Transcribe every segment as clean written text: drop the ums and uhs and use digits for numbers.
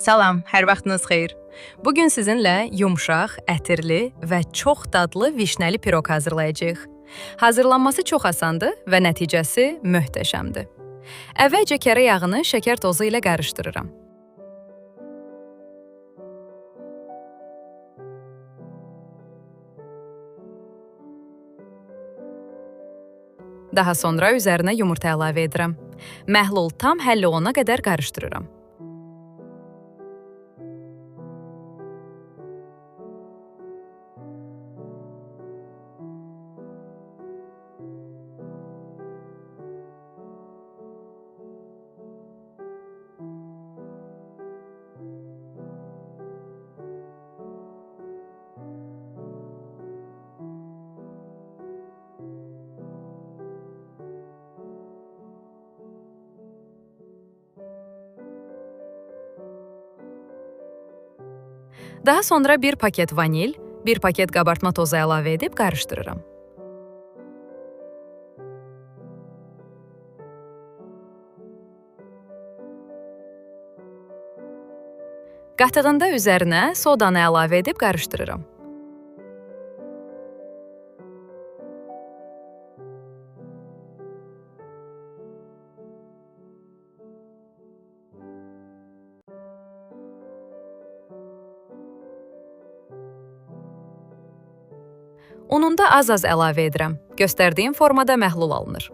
Salam, hər vaxtınız xeyir. Bugün sizinlə yumşaq, ətirli və çox dadlı vişnəli piroq hazırlayacağıq. Hazırlanması çox asandır və nəticəsi möhtəşəmdir. Əvvəlcə kərə yağını şəkər tozu ilə qarışdırıram. Daha sonra üzərinə yumurta əlavə edirəm. Məhlul tam həll olana qədər qarışdırıram. Daha sonra bir paket vanil, bir paket qabartma tozu əlavə edib qarışdırıram. Qatığında üzərinə sodanı əlavə edib qarışdırıram. Ununda az-az əlavə edirəm. Göstərdiyim formada məhlul alınır.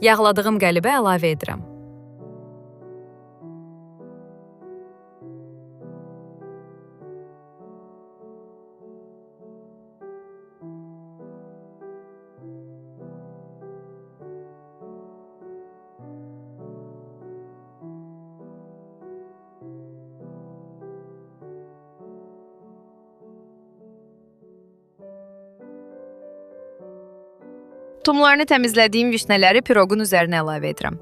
Yağladığım qəlibə əlavə edirəm. Tumlarını təmizlədiyim vişnələri piroqun üzərinə əlavə edirəm.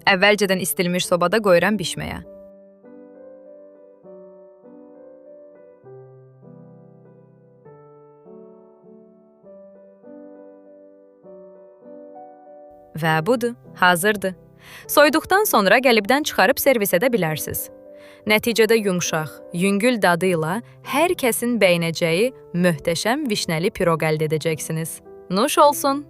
Əvvəlcədən istilmiş sobada qoyuram bişməyə. Və budur, hazırdır. Soyuduqdan sonra qəlibdən çıxarıb servis edə bilərsiniz. Nəticədə yumşaq, yüngül dadı ilə hər kəsin bəyənəcəyi möhtəşəm vişnəli piroq əldə edəcəksiniz. Nuş olsun!